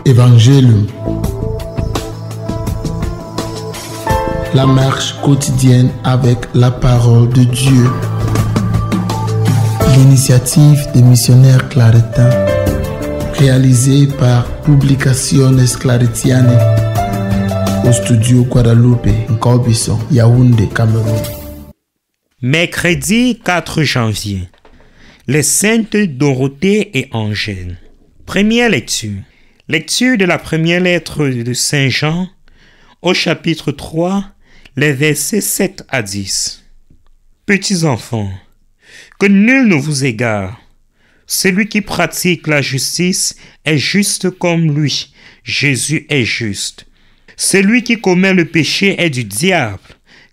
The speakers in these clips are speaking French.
Évangile. La marche quotidienne avec la parole de Dieu. L'initiative des missionnaires claretains, réalisée par Publicaciones Claretiane, au studio Guadalupe, Nkobison, Yaoundé, Cameroun. Mercredi 4 janvier. Les saintes Dorothée et Angèle. Première lecture. Lecture de la première lettre de Saint Jean, au chapitre 3, les versets 7 à 10. Petits enfants, que nul ne vous égare. Celui qui pratique la justice est juste comme lui. Jésus est juste. Celui qui commet le péché est du diable,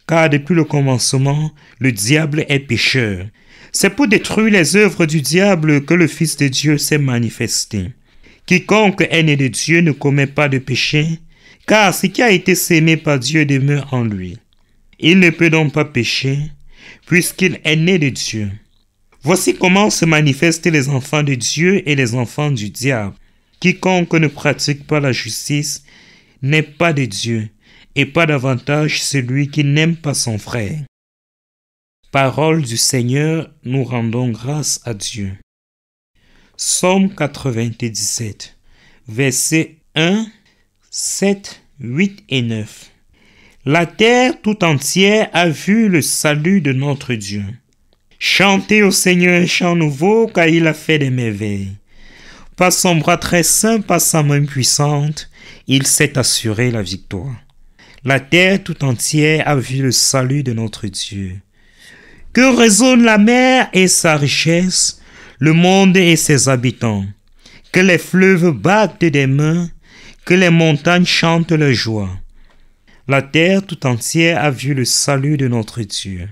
car depuis le commencement, le diable est pécheur. C'est pour détruire les œuvres du diable que le Fils de Dieu s'est manifesté. Quiconque est né de Dieu ne commet pas de péché, car ce qui a été sémé par Dieu demeure en lui. Il ne peut donc pas pécher, puisqu'il est né de Dieu. Voici comment se manifestent les enfants de Dieu et les enfants du diable. Quiconque ne pratique pas la justice n'est pas de Dieu, et pas davantage celui qui n'aime pas son frère. Parole du Seigneur, nous rendons grâce à Dieu. Psaume 97, versets 1, 7, 8 et 9. La terre tout entière a vu le salut de notre Dieu. Chantez au Seigneur un chant nouveau, car il a fait des merveilles. Par son bras très saint, par sa main puissante, il s'est assuré la victoire. La terre tout entière a vu le salut de notre Dieu. Que résonne la mer et sa richesse, le monde et ses habitants. Que les fleuves battent des mains, que les montagnes chantent leur joie. La terre tout entière a vu le salut de notre Dieu.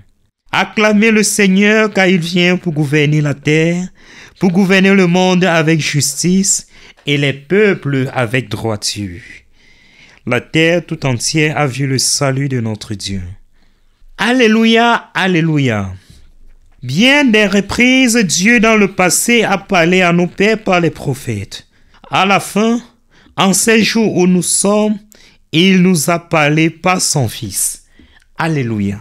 Acclamez le Seigneur, car il vient pour gouverner la terre, pour gouverner le monde avec justice et les peuples avec droiture. La terre tout entière a vu le salut de notre Dieu. Alléluia, alléluia. Bien des reprises, Dieu dans le passé a parlé à nos pères par les prophètes. À la fin, en ces jours où nous sommes, il nous a parlé par son Fils. Alléluia.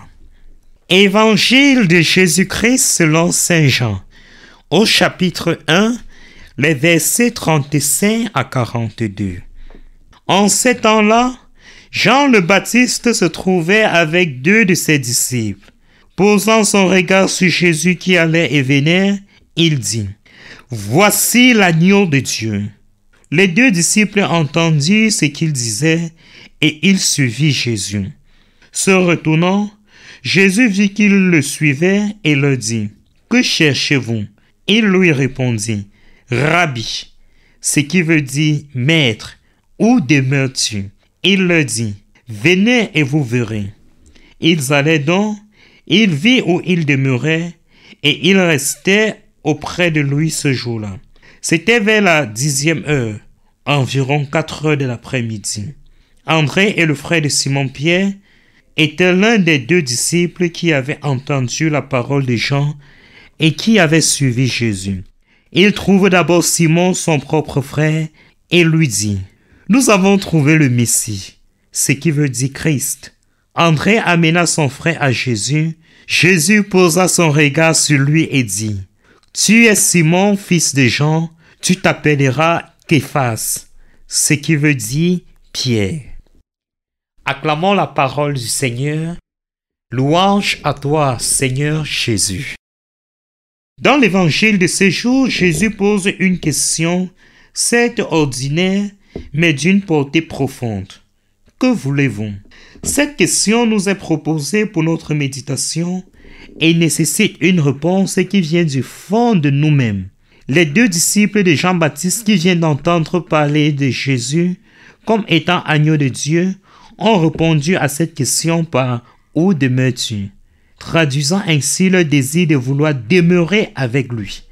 Évangile de Jésus-Christ selon Saint Jean, au chapitre 1, les versets 35 à 42. En ces temps-là, Jean le Baptiste se trouvait avec 2 de ses disciples. Posant son regard sur Jésus qui allait et venait, il dit, « Voici l'agneau de Dieu. » Les 2 disciples entendirent ce qu'il disait et ils suivirent Jésus. Se retournant, Jésus vit qu'ils le suivaient et leur dit, « Que cherchez-vous » Il lui répondit, « Rabbi », ce qui veut dire « Maître ». Où demeures-tu? Il leur dit, venez et vous verrez. Ils allaient donc, il vit où il demeurait, et il restait auprès de lui ce jour-là. C'était vers la 10e heure, environ 4 heures de l'après-midi. André et le frère de Simon-Pierre étaient l'un des 2 disciples qui avaient entendu la parole de Jean et qui avaient suivi Jésus. Il trouve d'abord Simon, son propre frère, et lui dit, nous avons trouvé le Messie, ce qui veut dire Christ. André amena son frère à Jésus. Jésus posa son regard sur lui et dit, tu es Simon, fils de Jean, tu t'appelleras Képhas, ce qui veut dire Pierre. Acclamons la parole du Seigneur. Louange à toi, Seigneur Jésus. Dans l'évangile de ce jour, Jésus pose une question, certes ordinaire, mais d'une portée profonde. Que voulez-vous? Cette question nous est proposée pour notre méditation et nécessite une réponse qui vient du fond de nous-mêmes. Les 2 disciples de Jean-Baptiste qui viennent d'entendre parler de Jésus comme étant agneau de Dieu ont répondu à cette question par « Où demeures-tu » traduisant ainsi leur désir de vouloir demeurer avec lui.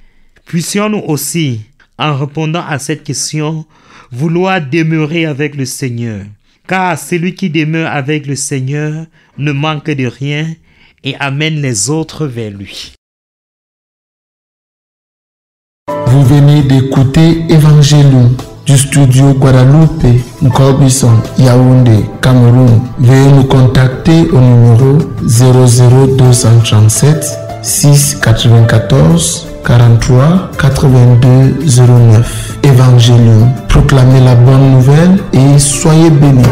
Puissions-nous aussi, en répondant à cette question, vouloir demeurer avec le Seigneur, car celui qui demeure avec le Seigneur ne manque de rien et amène les autres vers lui. Vous venez d'écouter Évangile, du studio Guadeloupe, Nkobison, Yaoundé, Cameroun. Veuillez nous contacter au numéro 00237 694 43 82 09. Évangélium. Proclamez la bonne nouvelle et soyez bénis.